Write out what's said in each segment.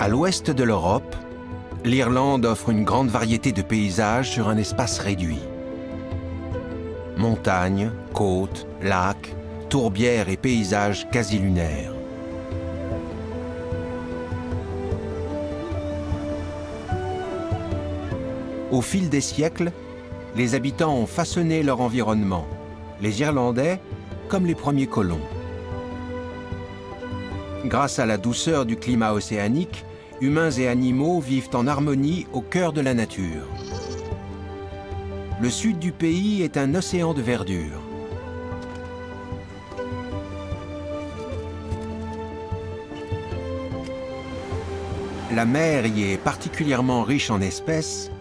À l'ouest de l'Europe, l'Irlande offre une grande variété de paysages sur un espace réduit. Montagnes, côtes, lacs, tourbières et paysages quasi lunaires. Au fil des siècles, les habitants ont façonné leur environnement, les Irlandais comme les premiers colons. Grâce à la douceur du climat océanique, humains et animaux vivent en harmonie au cœur de la nature. Le sud du pays est un océan de verdure. La mer y est particulièrement riche en espèces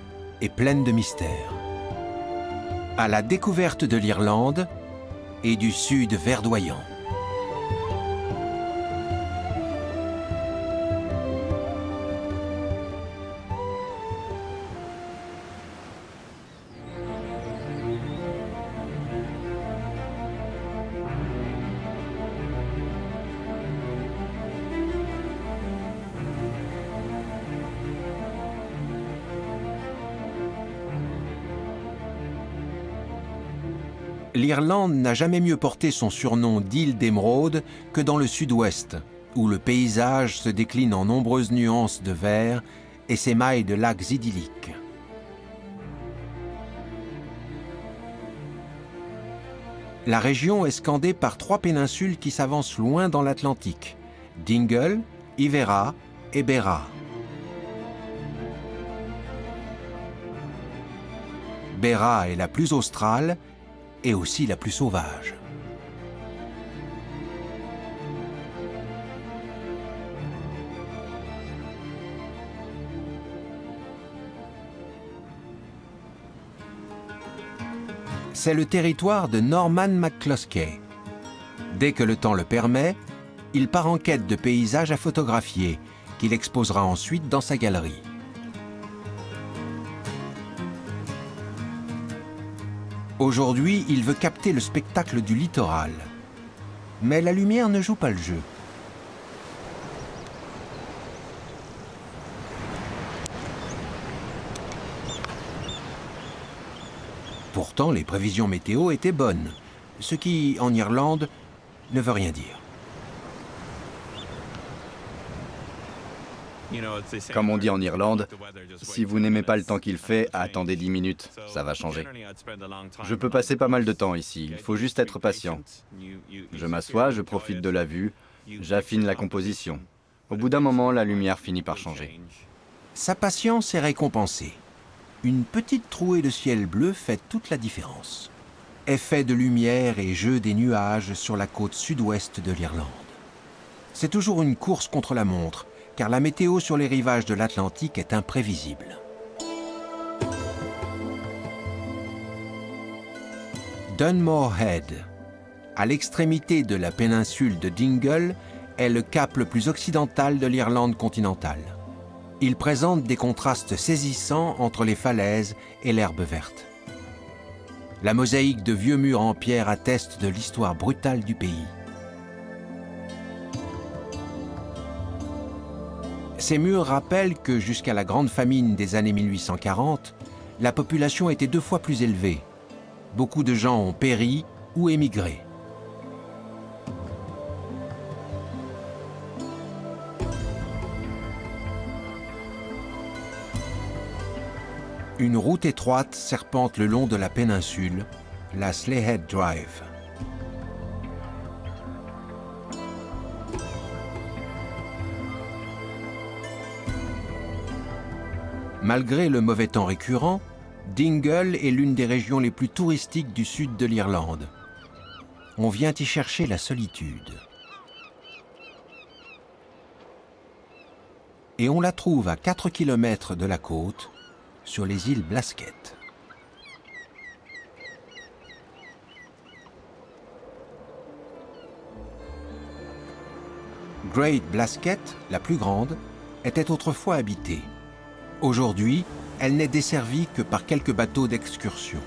et pleine de mystères. À la découverte de l'Irlande et du sud verdoyant. L'Irlande n'a jamais mieux porté son surnom d'île d'émeraude que dans le sud-ouest, où le paysage se décline en nombreuses nuances de vert et s'émaille de lacs idylliques. La région est scandée par 3 péninsules qui s'avancent loin dans l'Atlantique, Dingle, Iveragh et Beara. Beara est la plus australe et aussi la plus sauvage. C'est le territoire de Norman McCluskey. Dès que le temps le permet, il part en quête de paysages à photographier, qu'il exposera ensuite dans sa galerie. Aujourd'hui, il veut capter le spectacle du littoral. Mais la lumière ne joue pas le jeu. Pourtant, les prévisions météo étaient bonnes, ce qui, en Irlande, ne veut rien dire. Comme on dit en Irlande, si vous n'aimez pas le temps qu'il fait, attendez 10 minutes, ça va changer. Je peux passer pas mal de temps ici, il faut juste être patient. Je m'assois, je profite de la vue, j'affine la composition. Au bout d'un moment, la lumière finit par changer. Sa patience est récompensée. Une petite trouée de ciel bleu fait toute la différence. Effet de lumière et jeu des nuages sur la côte sud-ouest de l'Irlande. C'est toujours une course contre la montre, car la météo sur les rivages de l'Atlantique est imprévisible. Dunmore Head, à l'extrémité de la péninsule de Dingle, est le cap le plus occidental de l'Irlande continentale. Il présente des contrastes saisissants entre les falaises et l'herbe verte. La mosaïque de vieux murs en pierre atteste de l'histoire brutale du pays. Ces murs rappellent que jusqu'à la grande famine des années 1840, la population était 2 fois plus élevée. Beaucoup de gens ont péri ou émigré. Une route étroite serpente le long de la péninsule, la Slayhead Drive. Malgré le mauvais temps récurrent, Dingle est l'une des régions les plus touristiques du sud de l'Irlande. On vient y chercher la solitude. Et on la trouve à 4 km de la côte, sur les îles Blasket. Great Blasket, la plus grande, était autrefois habitée. Aujourd'hui, elle n'est desservie que par quelques bateaux d'excursion.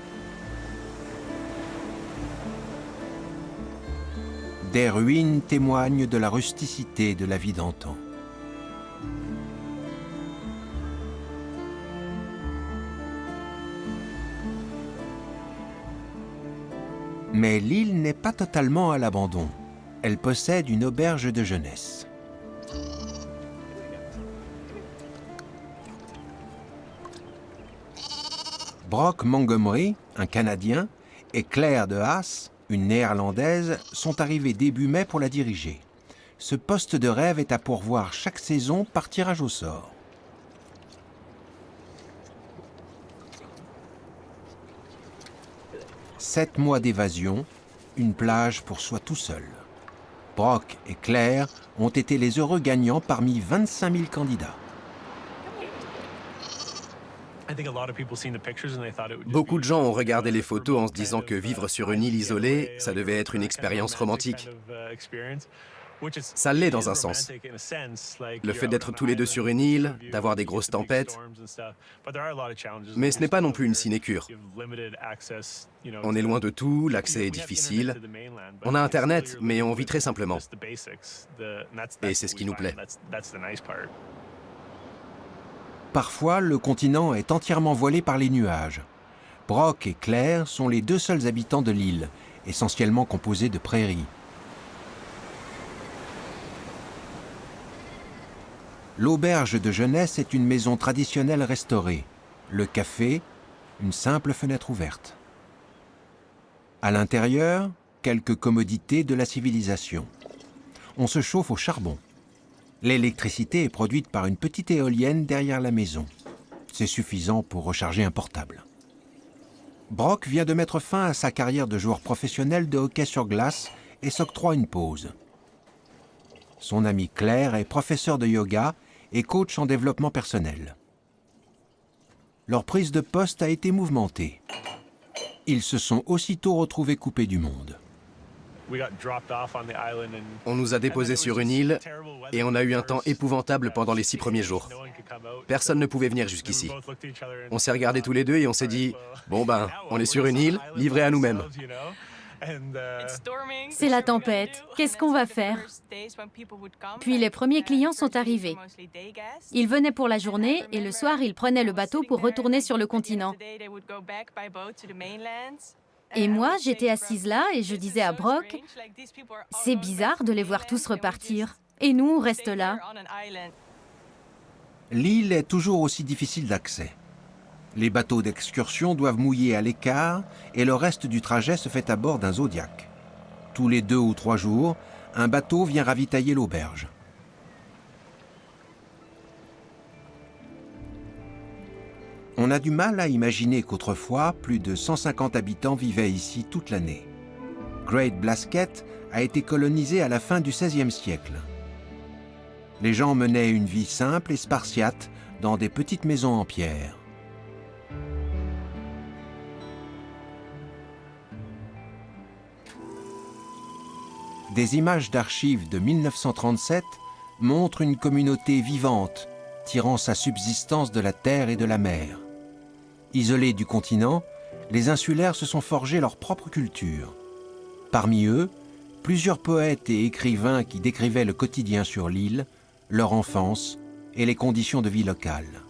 Des ruines témoignent de la rusticité de la vie d'antan. Mais l'île n'est pas totalement à l'abandon. Elle possède une auberge de jeunesse. Brock Montgomery, un Canadien, et Claire de Haas, une Néerlandaise, sont arrivés début mai pour la diriger. Ce poste de rêve est à pourvoir chaque saison par tirage au sort. « 7 mois d'évasion, une plage pour soi tout seul. Brock et Claire ont été les heureux gagnants parmi 25 000 candidats. Beaucoup de gens ont regardé les photos en se disant que vivre sur une île isolée, ça devait être une expérience romantique. Ça l'est dans un sens. Le fait d'être tous les deux sur une île, d'avoir des grosses tempêtes. Mais ce n'est pas non plus une sinécure. On est loin de tout, l'accès est difficile. On a Internet, mais on vit très simplement. Et c'est ce qui nous plaît. Parfois, le continent est entièrement voilé par les nuages. Brock et Claire sont les deux seuls habitants de l'île, essentiellement composée de prairies. L'auberge de jeunesse est une maison traditionnelle restaurée. Le café, une simple fenêtre ouverte. À l'intérieur, quelques commodités de la civilisation. On se chauffe au charbon. L'électricité est produite par une petite éolienne derrière la maison. C'est suffisant pour recharger un portable. Brock vient de mettre fin à sa carrière de joueur professionnel de hockey sur glace et s'octroie une pause. Son amie Claire est professeure de yoga et coach en développement personnel. Leur prise de poste a été mouvementée. Ils se sont aussitôt retrouvés coupés du monde. On nous a déposés sur une île et on a eu un temps épouvantable pendant les 6 premiers jours. Personne ne pouvait venir jusqu'ici. On s'est regardés tous les deux et on s'est dit « Bon ben, on est sur une île, livrés à nous-mêmes. » C'est la tempête. Qu'est-ce qu'on va faire? Puis les premiers clients sont arrivés. Ils venaient pour la journée et le soir, ils prenaient le bateau pour retourner sur le continent. Et moi, j'étais assise là et je disais à Brock, « C'est bizarre de les voir tous repartir. Et nous, on reste là. » L'île est toujours aussi difficile d'accès. Les bateaux d'excursion doivent mouiller à l'écart et le reste du trajet se fait à bord d'un Zodiac. Tous les 2 ou 3 jours, un bateau vient ravitailler l'auberge. On a du mal à imaginer qu'autrefois, plus de 150 habitants vivaient ici toute l'année. Great Blasket a été colonisé à la fin du XVIe siècle. Les gens menaient une vie simple et spartiate dans des petites maisons en pierre. Des images d'archives de 1937 montrent une communauté vivante, tirant sa subsistance de la terre et de la mer. Isolés du continent, les insulaires se sont forgés leur propre culture. Parmi eux, plusieurs poètes et écrivains qui décrivaient le quotidien sur l'île, leur enfance et les conditions de vie locales.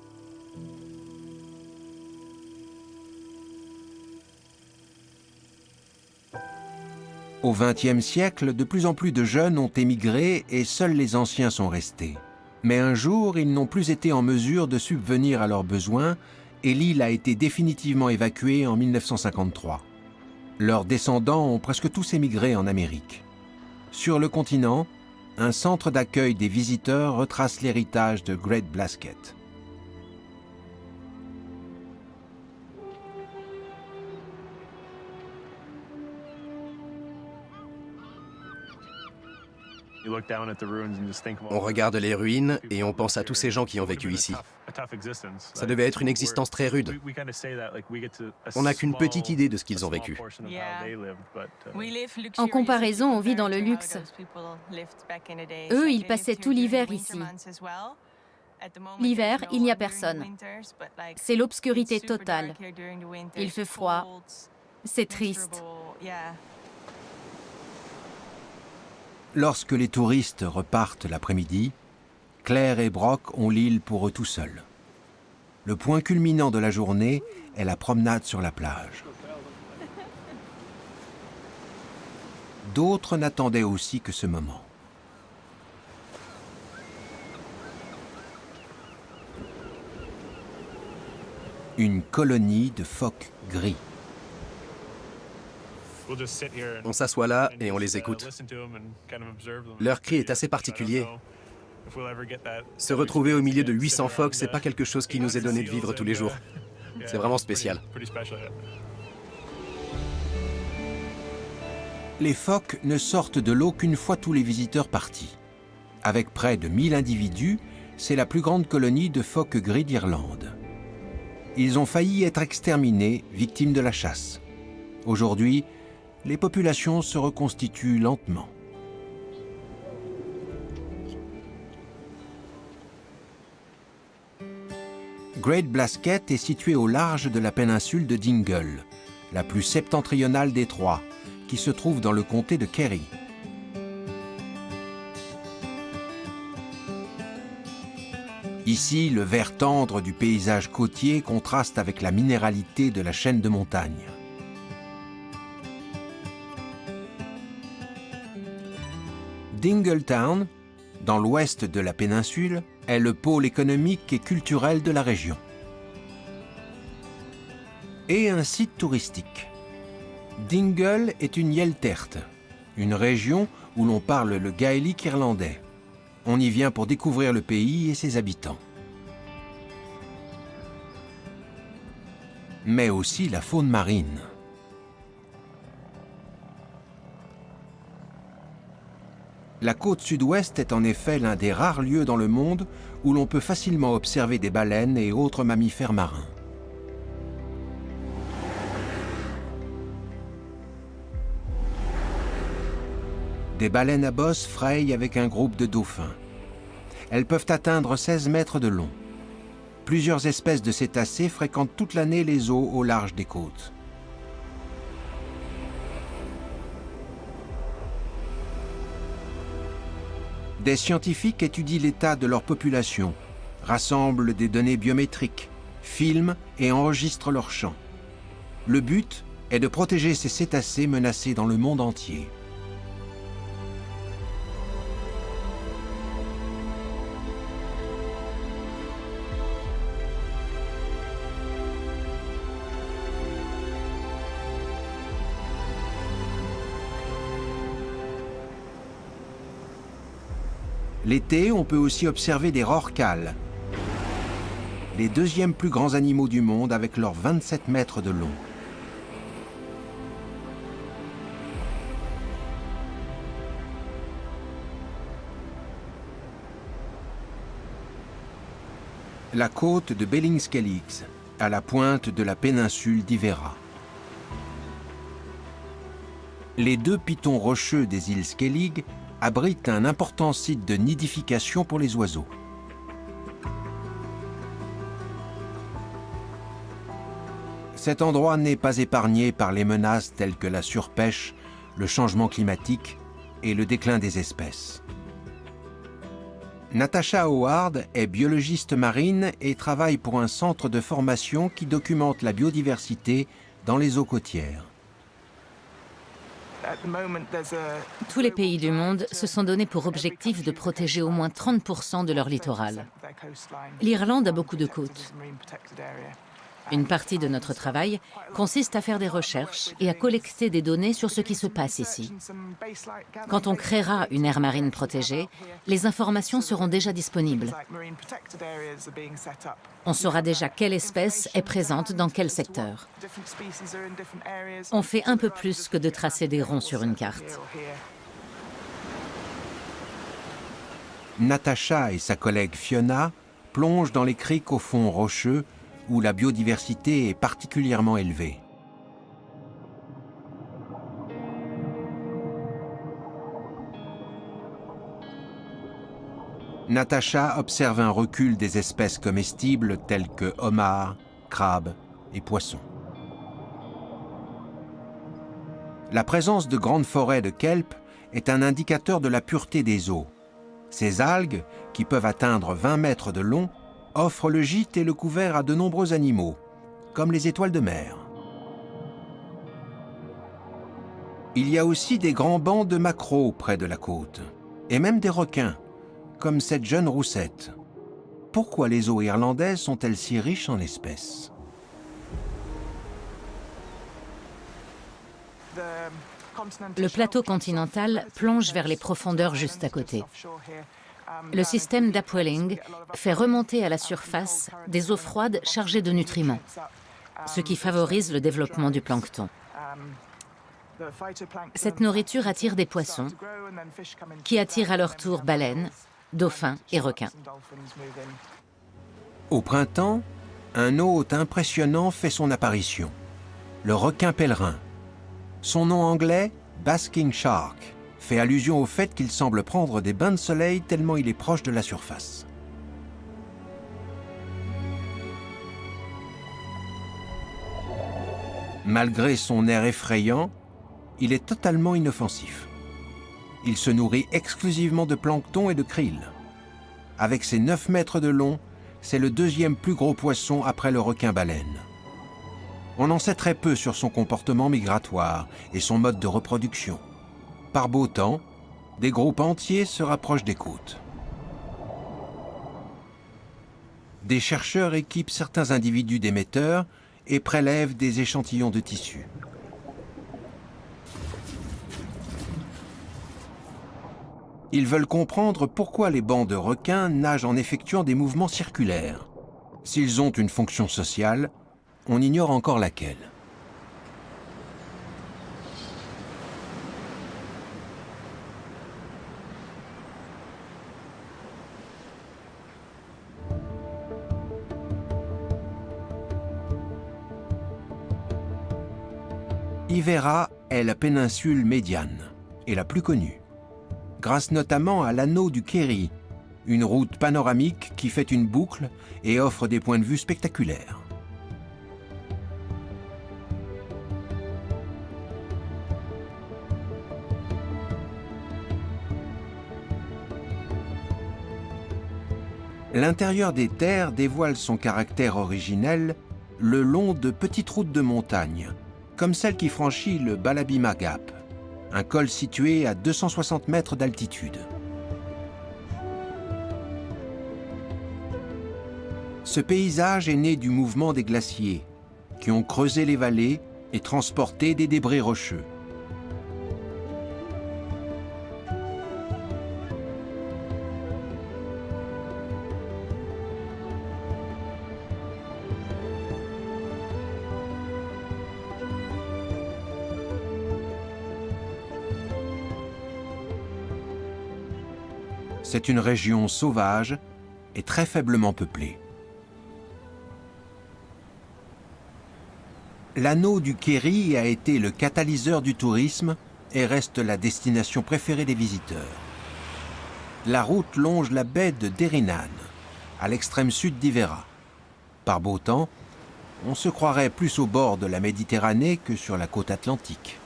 Au XXe siècle, de plus en plus de jeunes ont émigré et seuls les anciens sont restés. Mais un jour, ils n'ont plus été en mesure de subvenir à leurs besoins et l'île a été définitivement évacuée en 1953. Leurs descendants ont presque tous émigré en Amérique. Sur le continent, un centre d'accueil des visiteurs retrace l'héritage de Great Blasket. On regarde les ruines et on pense à tous ces gens qui ont vécu ici. Ça devait être une existence très rude. On n'a qu'une petite idée de ce qu'ils ont vécu. En comparaison, on vit dans le luxe. Eux, ils passaient tout l'hiver ici. L'hiver, il n'y a personne. C'est l'obscurité totale. Il fait froid. C'est triste. Lorsque les touristes repartent l'après-midi, Claire et Brock ont l'île pour eux tout seuls. Le point culminant de la journée est la promenade sur la plage. D'autres n'attendaient aussi que ce moment. Une colonie de phoques gris. On s'assoit là et on les écoute. Leur cri est assez particulier. Se retrouver au milieu de 800 phoques, c'est pas quelque chose qui nous est donné de vivre tous les jours. C'est vraiment spécial. Les phoques ne sortent de l'eau qu'une fois tous les visiteurs partis. Avec près de 1000 individus, c'est la plus grande colonie de phoques gris d'Irlande. Ils ont failli être exterminés, victimes de la chasse. Aujourd'hui, les populations se reconstituent lentement. Great Blasket est situé au large de la péninsule de Dingle, la plus septentrionale des trois, qui se trouve dans le comté de Kerry. Ici, le vert tendre du paysage côtier contraste avec la minéralité de la chaîne de montagnes. Dingletown, dans l'ouest de la péninsule, est le pôle économique et culturel de la région. Et un site touristique. Dingle est une Yeltert, une région où l'on parle le gaélique irlandais. On y vient pour découvrir le pays et ses habitants. Mais aussi la faune marine. La côte sud-ouest est en effet l'un des rares lieux dans le monde où l'on peut facilement observer des baleines et autres mammifères marins. Des baleines à bosse frayent avec un groupe de dauphins. Elles peuvent atteindre 16 mètres de long. Plusieurs espèces de cétacés fréquentent toute l'année les eaux au large des côtes. Des scientifiques étudient l'état de leur population, rassemblent des données biométriques, filment et enregistrent leurs chants. Le but est de protéger ces cétacés menacés dans le monde entier. L'été, on peut aussi observer des rorquals, les deuxièmes plus grands animaux du monde avec leurs 27 mètres de long. La côte de Bellinskelligs, à la pointe de la péninsule d'Ivera. Les deux pitons rocheux des îles Skellig abrite un important site de nidification pour les oiseaux. Cet endroit n'est pas épargné par les menaces telles que la surpêche, le changement climatique et le déclin des espèces. Natasha Howard est biologiste marine et travaille pour un centre de formation qui documente la biodiversité dans les eaux côtières. Tous les pays du monde se sont donnés pour objectif de protéger au moins 30% de leur littoral. L'Irlande a beaucoup de côtes. Une partie de notre travail consiste à faire des recherches et à collecter des données sur ce qui se passe ici. Quand on créera une aire marine protégée, les informations seront déjà disponibles. On saura déjà quelle espèce est présente dans quel secteur. On fait un peu plus que de tracer des ronds sur une carte. Natasha et sa collègue Fiona plongent dans les criques au fond rocheux où la biodiversité est particulièrement élevée. Natasha observe un recul des espèces comestibles telles que homards, crabes et poissons. La présence de grandes forêts de kelp est un indicateur de la pureté des eaux. Ces algues, qui peuvent atteindre 20 mètres de long, offrent le gîte et le couvert à de nombreux animaux, comme les étoiles de mer. Il y a aussi des grands bancs de maquereaux près de la côte, et même des requins, comme cette jeune roussette. Pourquoi les eaux irlandaises sont-elles si riches en espèces? Le plateau continental plonge vers les profondeurs juste à côté. Le système d'upwelling fait remonter à la surface des eaux froides chargées de nutriments, ce qui favorise le développement du plancton. Cette nourriture attire des poissons, qui attirent à leur tour baleines, dauphins et requins. Au printemps, un hôte impressionnant fait son apparition, le requin pèlerin. Son nom anglais, Basking Shark, fait allusion au fait qu'il semble prendre des bains de soleil tellement il est proche de la surface. Malgré son air effrayant, il est totalement inoffensif. Il se nourrit exclusivement de plancton et de krill. Avec ses 9 mètres de long, c'est le deuxième plus gros poisson après le requin-baleine. On en sait très peu sur son comportement migratoire et son mode de reproduction. Par beau temps, des groupes entiers se rapprochent des côtes. Des chercheurs équipent certains individus d'émetteurs et prélèvent des échantillons de tissu. Ils veulent comprendre pourquoi les bancs de requins nagent en effectuant des mouvements circulaires. S'ils ont une fonction sociale, on ignore encore laquelle. Iverra est la péninsule médiane et la plus connue, grâce notamment à l'anneau du Kerry, une route panoramique qui fait une boucle et offre des points de vue spectaculaires. L'intérieur des terres dévoile son caractère originel le long de petites routes de montagne, comme celle qui franchit le Ballabima Gap, un col situé à 260 mètres d'altitude. Ce paysage est né du mouvement des glaciers, qui ont creusé les vallées et transporté des débris rocheux. C'est une région sauvage et très faiblement peuplée. L'anneau du Kerry a été le catalyseur du tourisme et reste la destination préférée des visiteurs. La route longe la baie de Derrynane, à l'extrême sud d'Iverra. Par beau temps, on se croirait plus au bord de la Méditerranée que sur la côte atlantique.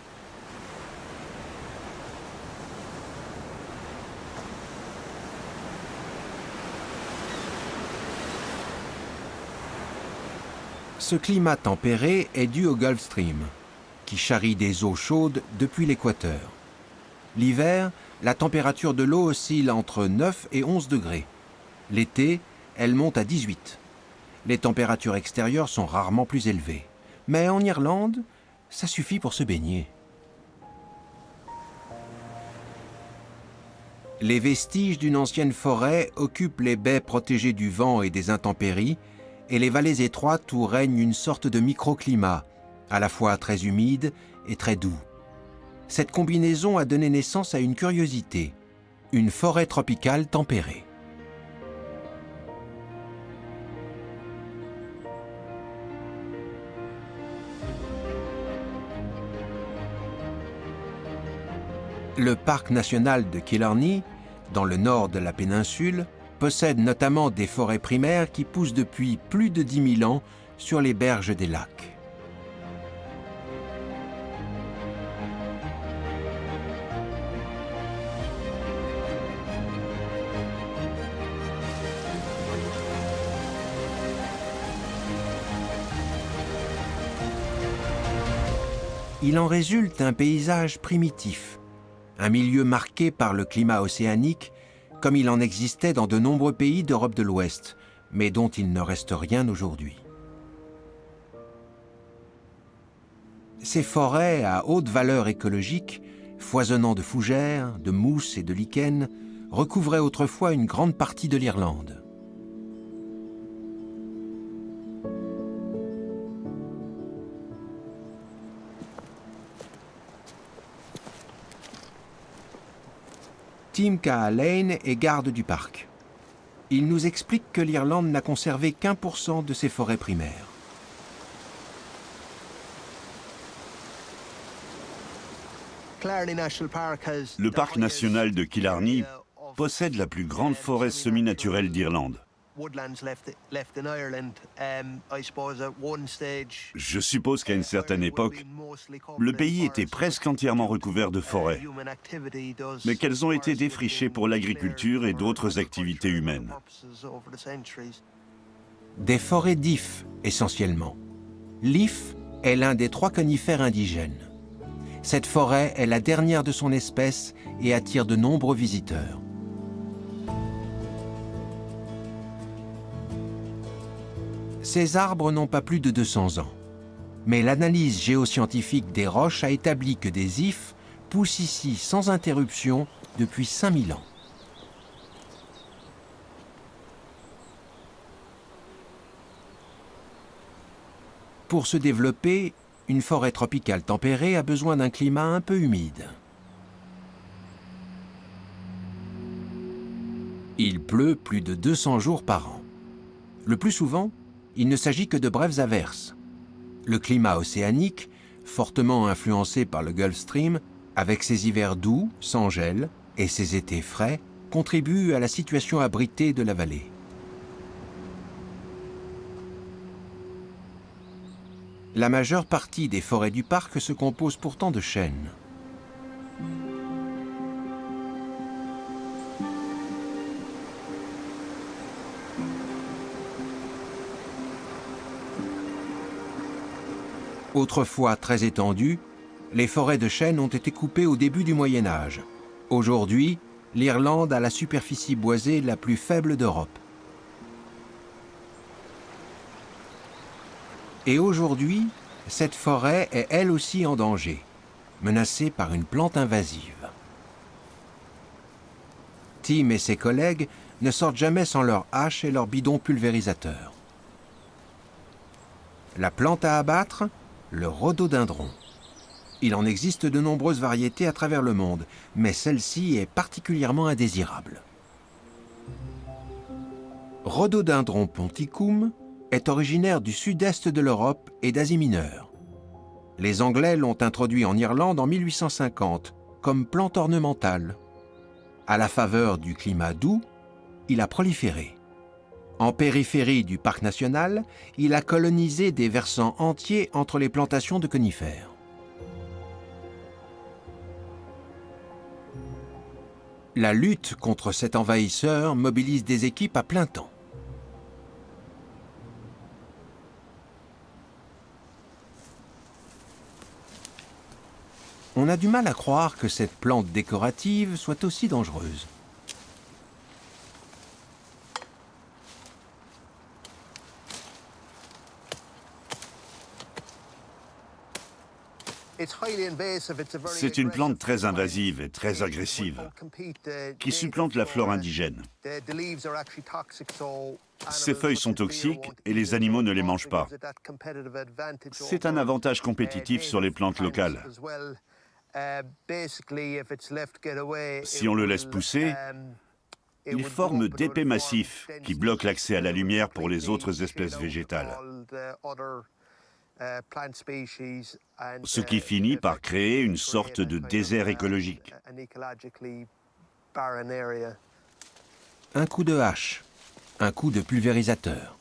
Ce climat tempéré est dû au Gulf Stream, qui charrie des eaux chaudes depuis l'équateur. L'hiver, la température de l'eau oscille entre 9 et 11 degrés. L'été, elle monte à 18. Les températures extérieures sont rarement plus élevées. Mais en Irlande, ça suffit pour se baigner. Les vestiges d'une ancienne forêt occupent les baies protégées du vent et des intempéries, et les vallées étroites où règne une sorte de microclimat, à la fois très humide et très doux. Cette combinaison a donné naissance à une curiosité, une forêt tropicale tempérée. Le parc national de Killarney, dans le nord de la péninsule, possède notamment des forêts primaires qui poussent depuis plus de 10 000 ans sur les berges des lacs. Il en résulte un paysage primitif, un milieu marqué par le climat océanique, comme il en existait dans de nombreux pays d'Europe de l'Ouest, mais dont il ne reste rien aujourd'hui. Ces forêts à haute valeur écologique, foisonnant de fougères, de mousses et de lichens, recouvraient autrefois une grande partie de l'Irlande. Tim Cahalane est garde du parc. Il nous explique que l'Irlande n'a conservé qu'1% de ses forêts primaires. Le parc national de Killarney possède la plus grande forêt semi-naturelle d'Irlande. Je suppose qu'à une certaine époque, le pays était presque entièrement recouvert de forêts, mais qu'elles ont été défrichées pour l'agriculture et d'autres activités humaines. Des forêts d'ifs, essentiellement. L'if est l'un des 3 conifères indigènes. Cette forêt est la dernière de son espèce et attire de nombreux visiteurs. Ces arbres n'ont pas plus de 200 ans. Mais l'analyse géoscientifique des roches a établi que des ifs poussent ici sans interruption depuis 5000 ans. Pour se développer, une forêt tropicale tempérée a besoin d'un climat un peu humide. Il pleut plus de 200 jours par an. Le plus souvent, il ne s'agit que de brèves averses. Le climat océanique, fortement influencé par le Gulf Stream, avec ses hivers doux, sans gel, et ses étés frais, contribue à la situation abritée de la vallée. La majeure partie des forêts du parc se compose pourtant de chênes. Autrefois très étendues, les forêts de chênes ont été coupées au début du Moyen Âge. Aujourd'hui, l'Irlande a la superficie boisée la plus faible d'Europe. Et aujourd'hui, cette forêt est elle aussi en danger, menacée par une plante invasive. Tim et ses collègues ne sortent jamais sans leur hache et leur bidon pulvérisateur. La plante à abattre, le rhododendron. Il en existe de nombreuses variétés à travers le monde, mais celle-ci est particulièrement indésirable. Rhododendron ponticum est originaire du sud-est de l'Europe et d'Asie mineure. Les Anglais l'ont introduit en Irlande en 1850 comme plante ornementale. À la faveur du climat doux, il a proliféré. En périphérie du parc national, il a colonisé des versants entiers entre les plantations de conifères. La lutte contre cet envahisseur mobilise des équipes à plein temps. On a du mal à croire que cette plante décorative soit aussi dangereuse. C'est une plante très invasive et très agressive, qui supplante la flore indigène. Ses feuilles sont toxiques et les animaux ne les mangent pas. C'est un avantage compétitif sur les plantes locales. Si on le laisse pousser, il forme d'épais massifs qui bloquent l'accès à la lumière pour les autres espèces végétales. Ce qui finit par créer une sorte de désert écologique. Un coup de hache, un coup de pulvérisateur.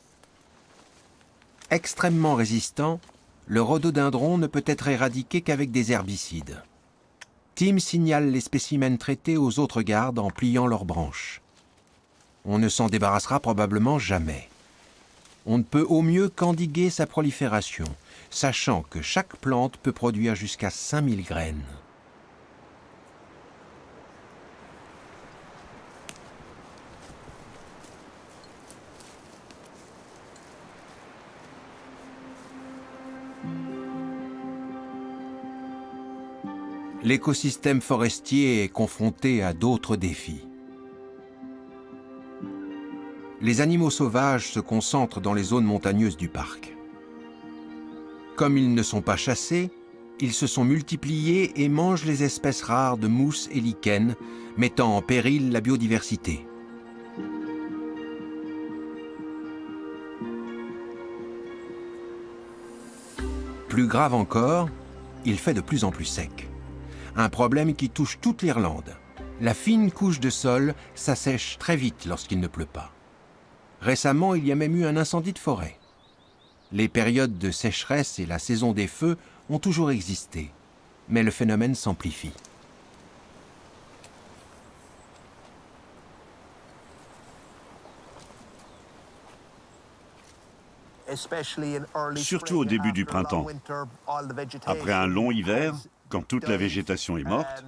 Extrêmement résistant, le rhododendron ne peut être éradiqué qu'avec des herbicides. Tim signale les spécimens traités aux autres gardes en pliant leurs branches. On ne s'en débarrassera probablement jamais. On ne peut au mieux qu'endiguer sa prolifération, sachant que chaque plante peut produire jusqu'à 5000 graines. L'écosystème forestier est confronté à d'autres défis. Les animaux sauvages se concentrent dans les zones montagneuses du parc. Comme ils ne sont pas chassés, ils se sont multipliés et mangent les espèces rares de mousses et lichens, mettant en péril la biodiversité. Plus grave encore, il fait de plus en plus sec. Un problème qui touche toute l'Irlande. La fine couche de sol s'assèche très vite lorsqu'il ne pleut pas. Récemment, il y a même eu un incendie de forêt. Les périodes de sécheresse et la saison des feux ont toujours existé, mais le phénomène s'amplifie. Surtout au début du printemps. Après un long hiver, quand toute la végétation est morte,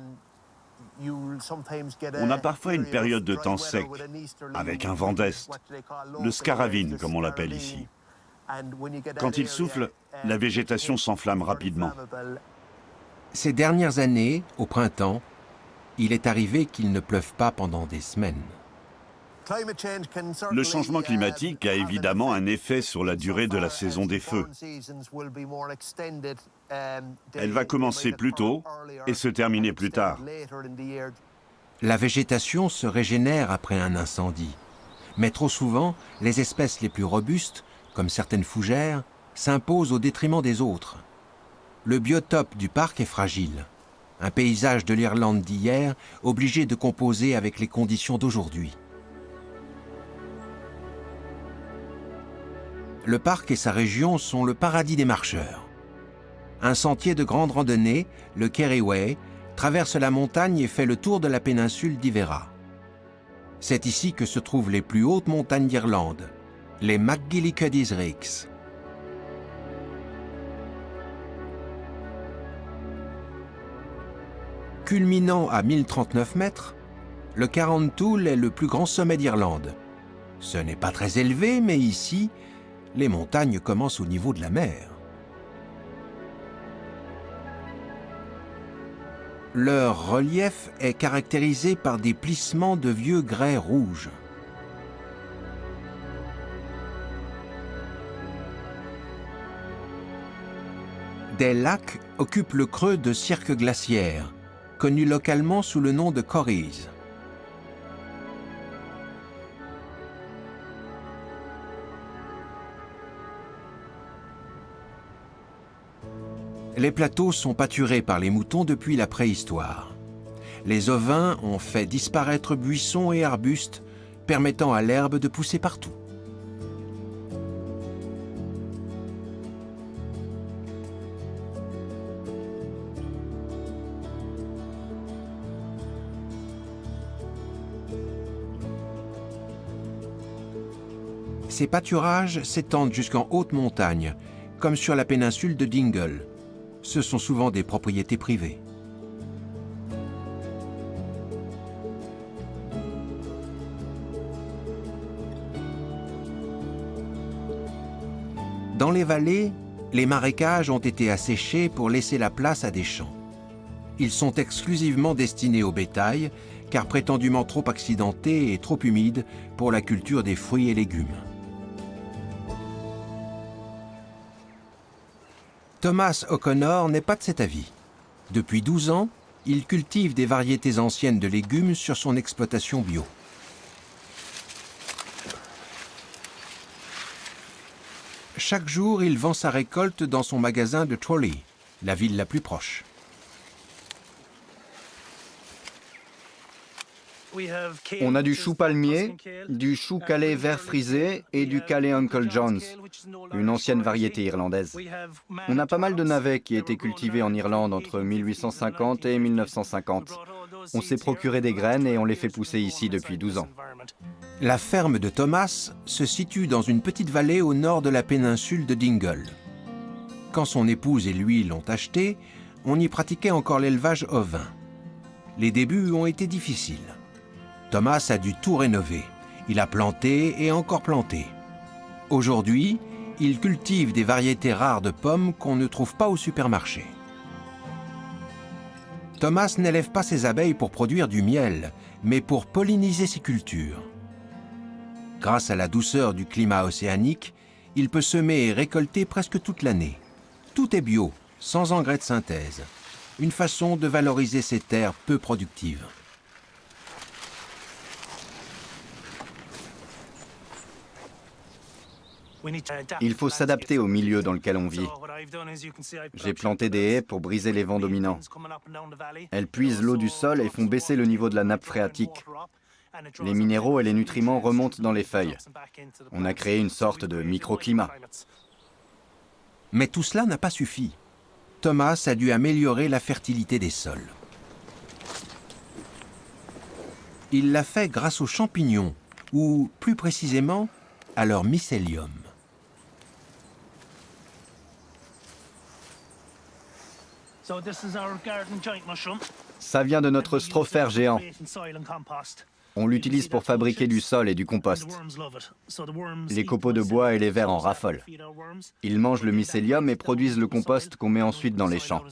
on a parfois une période de temps sec, avec un vent d'est, le scaravine comme on l'appelle ici. Quand il souffle, la végétation s'enflamme rapidement. Ces dernières années, au printemps, il est arrivé qu'il ne pleuve pas pendant des semaines. Le changement climatique a évidemment un effet sur la durée de la saison des feux. Elle va commencer plus tôt et se terminer plus tard. La végétation se régénère après un incendie, mais trop souvent, les espèces les plus robustes, comme certaines fougères, s'imposent au détriment des autres. Le biotope du parc est fragile, un paysage de l'Irlande d'hier obligé de composer avec les conditions d'aujourd'hui. Le parc et sa région sont le paradis des marcheurs. Un sentier de grande randonnée, le Kerry-Way, traverse la montagne et fait le tour de la péninsule d'Ivera. C'est ici que se trouvent les plus hautes montagnes d'Irlande, les McGillicuddy's Ridges. Culminant à 1039 mètres, le Carrauntoohil est le plus grand sommet d'Irlande. Ce n'est pas très élevé, mais ici, les montagnes commencent au niveau de la mer. Leur relief est caractérisé par des plissements de vieux grès rouges. Des lacs occupent le creux de cirques glaciaires, connu localement sous le nom de corries. Les plateaux sont pâturés par les moutons depuis la préhistoire. Les ovins ont fait disparaître buissons et arbustes, permettant à l'herbe de pousser partout. Ces pâturages s'étendent jusqu'en haute montagne, comme sur la péninsule de Dingle. Ce sont souvent des propriétés privées. Dans les vallées, les marécages ont été asséchés pour laisser la place à des champs. Ils sont exclusivement destinés au bétail, car prétendument trop accidentés et trop humides pour la culture des fruits et légumes. Thomas O'Connor n'est pas de cet avis. Depuis 12 ans, il cultive des variétés anciennes de légumes sur son exploitation bio. Chaque jour, il vend sa récolte dans son magasin de Tralee, la ville la plus proche. On a du chou palmier, du chou calais vert frisé et du calais Uncle John's, une ancienne variété irlandaise. On a pas mal de navets qui étaient cultivés en Irlande entre 1850 et 1950. On s'est procuré des graines et on les fait pousser ici depuis 12 ans. La ferme de Thomas se situe dans une petite vallée au nord de la péninsule de Dingle. Quand son épouse et lui l'ont acheté, on y pratiquait encore l'élevage ovin. Les débuts ont été difficiles. Thomas a dû tout rénover. Il a planté et encore planté. Aujourd'hui, il cultive des variétés rares de pommes qu'on ne trouve pas au supermarché. Thomas n'élève pas ses abeilles pour produire du miel, mais pour polliniser ses cultures. Grâce à la douceur du climat océanique, il peut semer et récolter presque toute l'année. Tout est bio, sans engrais de synthèse. Une façon de valoriser ces terres peu productives. Il faut s'adapter au milieu dans lequel on vit. J'ai planté des haies pour briser les vents dominants. Elles puisent l'eau du sol et font baisser le niveau de la nappe phréatique. Les minéraux et les nutriments remontent dans les feuilles. On a créé une sorte de microclimat. Mais tout cela n'a pas suffi. Thomas a dû améliorer la fertilité des sols. Il l'a fait grâce aux champignons, ou plus précisément, à leur mycélium. Ça vient de notre strophère géant. On l'utilise pour fabriquer du sol et du compost. Les copeaux de bois et les vers en raffolent. Ils mangent le mycélium et produisent le compost qu'on met ensuite dans les champs.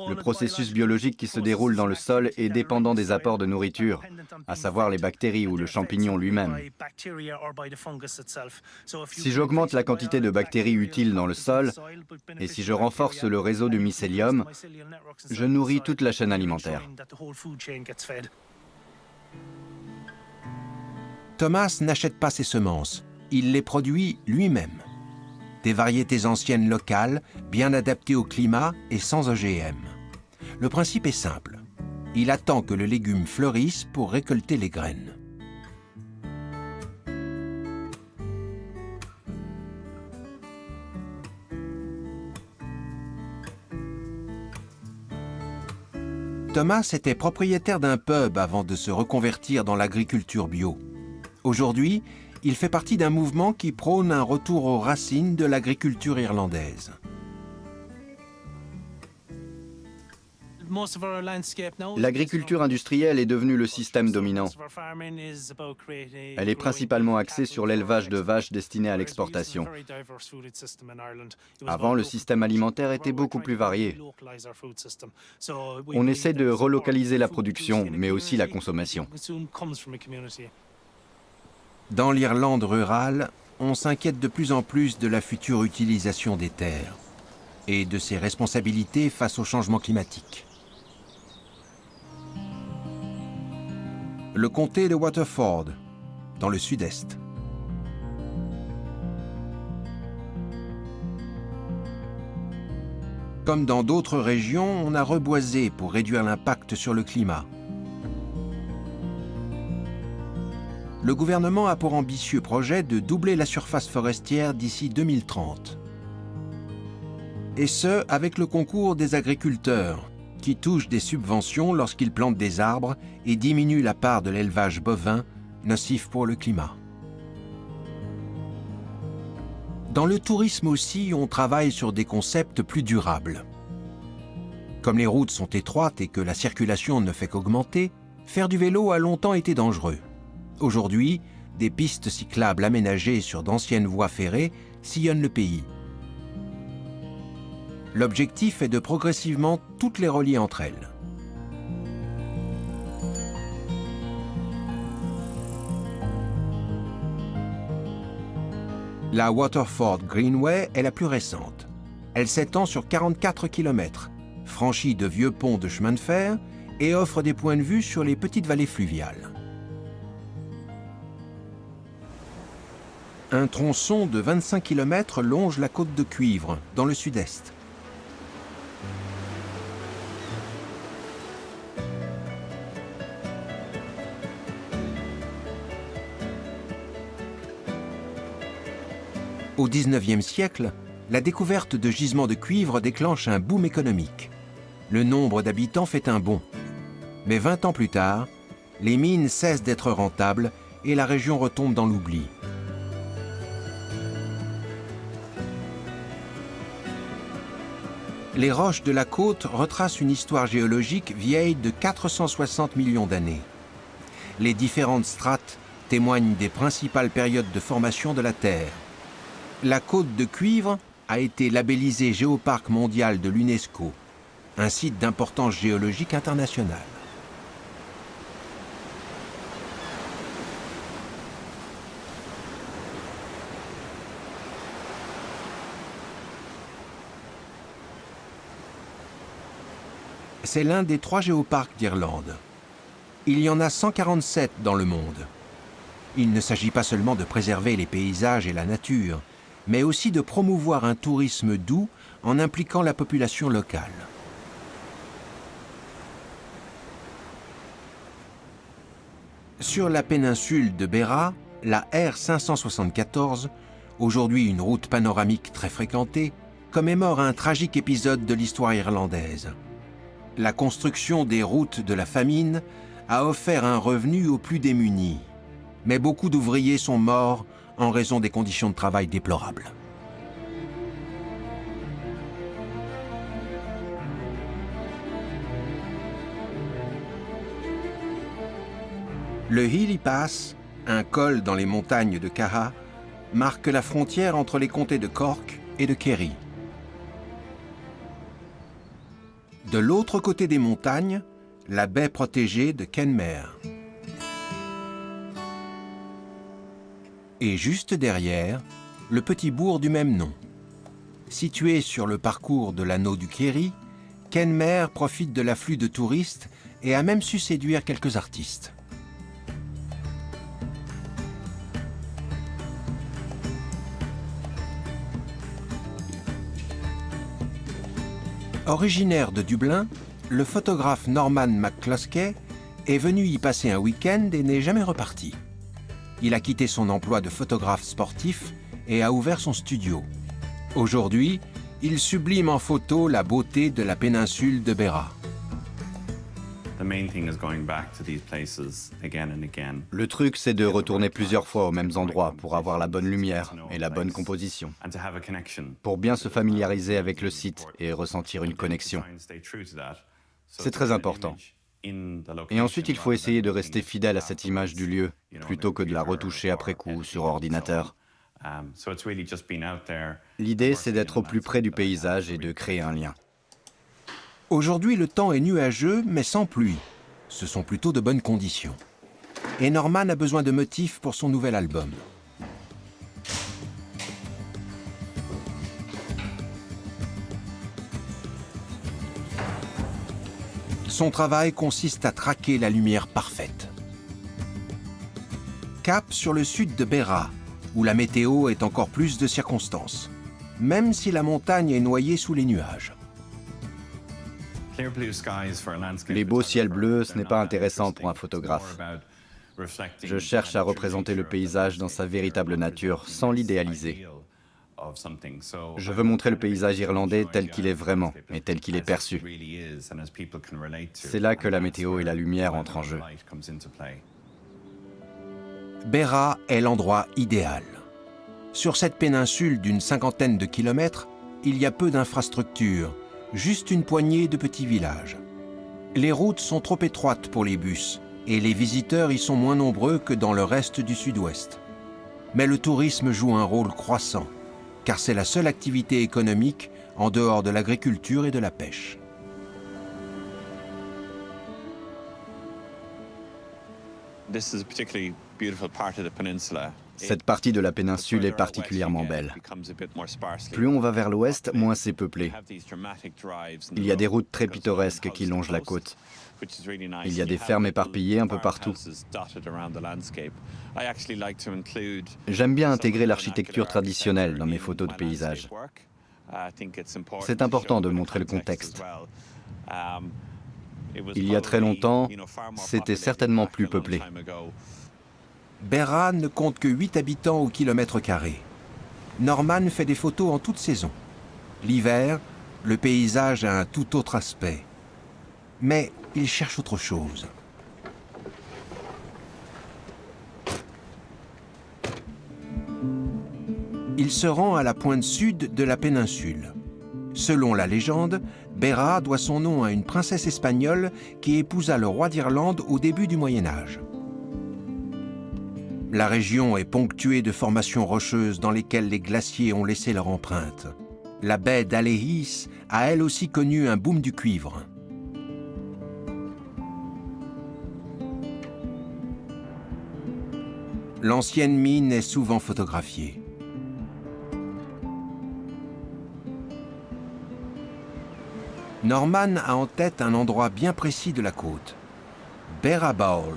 Le processus biologique qui se déroule dans le sol est dépendant des apports de nourriture, à savoir les bactéries ou le champignon lui-même. Si j'augmente la quantité de bactéries utiles dans le sol, et si je renforce le réseau du mycélium, je nourris toute la chaîne alimentaire. Thomas n'achète pas ses semences, il les produit lui-même. Des variétés anciennes locales, bien adaptées au climat et sans OGM. Le principe est simple. Il attend que le légume fleurisse pour récolter les graines. Thomas était propriétaire d'un pub avant de se reconvertir dans l'agriculture bio. Aujourd'hui, il fait partie d'un mouvement qui prône un retour aux racines de l'agriculture irlandaise. L'agriculture industrielle est devenue le système dominant. Elle est principalement axée sur l'élevage de vaches destinées à l'exportation. Avant, le système alimentaire était beaucoup plus varié. On essaie de relocaliser la production, mais aussi la consommation. Dans l'Irlande rurale, on s'inquiète de plus en plus de la future utilisation des terres et de ses responsabilités face au changement climatique. Le comté de Waterford, dans le sud-est. Comme dans d'autres régions, on a reboisé pour réduire l'impact sur le climat. Le gouvernement a pour ambitieux projet de doubler la surface forestière d'ici 2030. Et ce, avec le concours des agriculteurs, qui touchent des subventions lorsqu'ils plantent des arbres et diminuent la part de l'élevage bovin, nocif pour le climat. Dans le tourisme aussi, on travaille sur des concepts plus durables. Comme les routes sont étroites et que la circulation ne fait qu'augmenter, faire du vélo a longtemps été dangereux. Aujourd'hui, des pistes cyclables aménagées sur d'anciennes voies ferrées sillonnent le pays. L'objectif est de progressivement toutes les relier entre elles. La Waterford Greenway est la plus récente. Elle s'étend sur 44 km, franchit de vieux ponts de chemin de fer et offre des points de vue sur les petites vallées fluviales. Un tronçon de 25 km longe la côte de Cuivre, dans le sud-est. Au XIXe siècle, la découverte de gisements de cuivre déclenche un boom économique. Le nombre d'habitants fait un bond. Mais 20 ans plus tard, les mines cessent d'être rentables et la région retombe dans l'oubli. Les roches de la côte retracent une histoire géologique vieille de 460 millions d'années. Les différentes strates témoignent des principales périodes de formation de la Terre. La côte de Cuivre a été labellisée Géoparc mondial de l'UNESCO, un site d'importance géologique internationale. C'est l'un des 3 géoparcs d'Irlande. Il y en a 147 dans le monde. Il ne s'agit pas seulement de préserver les paysages et la nature, mais aussi de promouvoir un tourisme doux en impliquant la population locale. Sur la péninsule de Beara, la R574, aujourd'hui une route panoramique très fréquentée, commémore un tragique épisode de l'histoire irlandaise. La construction des routes de la famine a offert un revenu aux plus démunis. Mais beaucoup d'ouvriers sont morts en raison des conditions de travail déplorables. Le Healy Pass, un col dans les montagnes de Caha, marque la frontière entre les comtés de Cork et de Kerry. De l'autre côté des montagnes, la baie protégée de Kenmare. Et juste derrière, le petit bourg du même nom. Situé sur le parcours de l'anneau du Kerry, Kenmare profite de l'afflux de touristes et a même su séduire quelques artistes. Originaire de Dublin, le photographe Norman McCluskey est venu y passer un week-end et n'est jamais reparti. Il a quitté son emploi de photographe sportif et a ouvert son studio. Aujourd'hui, il sublime en photo la beauté de la péninsule de Beara. Le truc, c'est de retourner plusieurs fois aux mêmes endroits pour avoir la bonne lumière et la bonne composition, pour bien se familiariser avec le site et ressentir une connexion. C'est très important. Et ensuite, il faut essayer de rester fidèle à cette image du lieu, plutôt que de la retoucher après coup sur ordinateur. L'idée, c'est d'être au plus près du paysage et de créer un lien. Aujourd'hui, le temps est nuageux, mais sans pluie. Ce sont plutôt de bonnes conditions. Et Norman a besoin de motifs pour son nouvel album. Son travail consiste à traquer la lumière parfaite. Cap sur le sud de Beara, où la météo est encore plus de circonstances, même si la montagne est noyée sous les nuages. Les beaux ciels bleus, ce n'est pas intéressant pour un photographe. Je cherche à représenter le paysage dans sa véritable nature, sans l'idéaliser. Je veux montrer le paysage irlandais tel qu'il est vraiment et tel qu'il est perçu. C'est là que la météo et la lumière entrent en jeu. Beara est l'endroit idéal. Sur cette péninsule d'une 50aine de kilomètres, il y a peu d'infrastructures, juste une poignée de petits villages. Les routes sont trop étroites pour les bus et les visiteurs y sont moins nombreux que dans le reste du sud-ouest. Mais le tourisme joue un rôle croissant, car c'est la seule activité économique en dehors de l'agriculture et de la pêche. Cette partie de la péninsule est particulièrement belle. Plus on va vers l'ouest, moins c'est peuplé. Il y a des routes très pittoresques qui longent la côte. Il y a des fermes éparpillées un peu partout. J'aime bien intégrer l'architecture traditionnelle dans mes photos de paysages. C'est important de montrer le contexte. Il y a très longtemps, c'était certainement plus peuplé. Beara ne compte que 8 habitants au kilomètre carré. Norman fait des photos en toute saison. L'hiver, le paysage a un tout autre aspect. Mais il cherche autre chose. Il se rend à la pointe sud de la péninsule. Selon la légende, Beraa doit son nom à une princesse espagnole qui épousa le roi d'Irlande au début du Moyen Âge. La région est ponctuée de formations rocheuses dans lesquelles les glaciers ont laissé leur empreinte. La baie d'Alehis a elle aussi connu un boom du cuivre. L'ancienne mine est souvent photographiée. Norman a en tête un endroit bien précis de la côte, Beraa Bowl,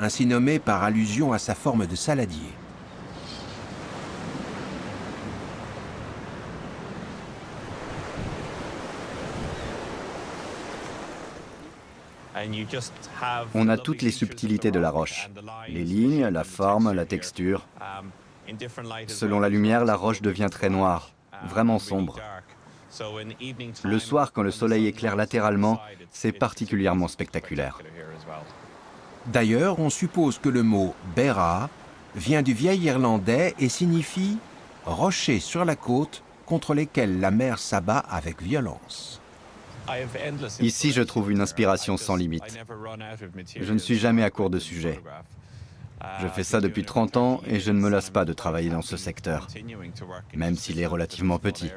ainsi nommé par allusion à sa forme de saladier. On a toutes les subtilités de la roche. Les lignes, la forme, la texture. Selon la lumière, la roche devient très noire, vraiment sombre. Le soir, quand le soleil éclaire latéralement, c'est particulièrement spectaculaire. D'ailleurs, on suppose que le mot « Beraa » vient du vieil irlandais et signifie « rocher sur la côte contre lesquels la mer s'abat avec violence ». Ici, je trouve une inspiration sans limite. Je ne suis jamais à court de sujets. Je fais ça depuis 30 ans et je ne me lasse pas de travailler dans ce secteur, même s'il est relativement petit.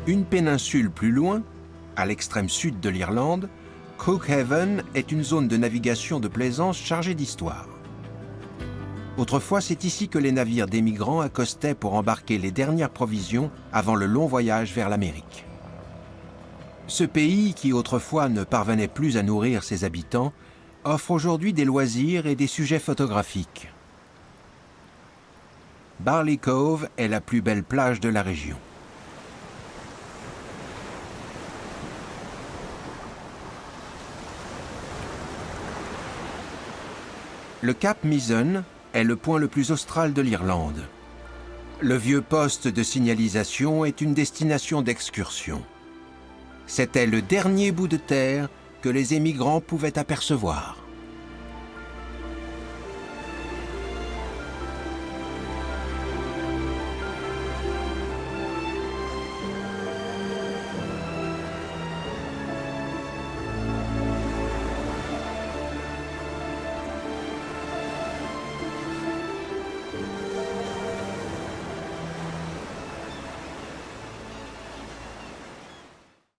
Une péninsule plus loin, à l'extrême sud de l'Irlande, Cookhaven est une zone de navigation de plaisance chargée d'histoire. Autrefois, c'est ici que les navires d'émigrants accostaient pour embarquer les dernières provisions avant le long voyage vers l'Amérique. Ce pays, qui autrefois ne parvenait plus à nourrir ses habitants, offre aujourd'hui des loisirs et des sujets photographiques. Barley Cove est la plus belle plage de la région. Le cap Mizen est le point le plus austral de l'Irlande. Le vieux poste de signalisation est une destination d'excursion. C'était le dernier bout de terre que les émigrants pouvaient apercevoir.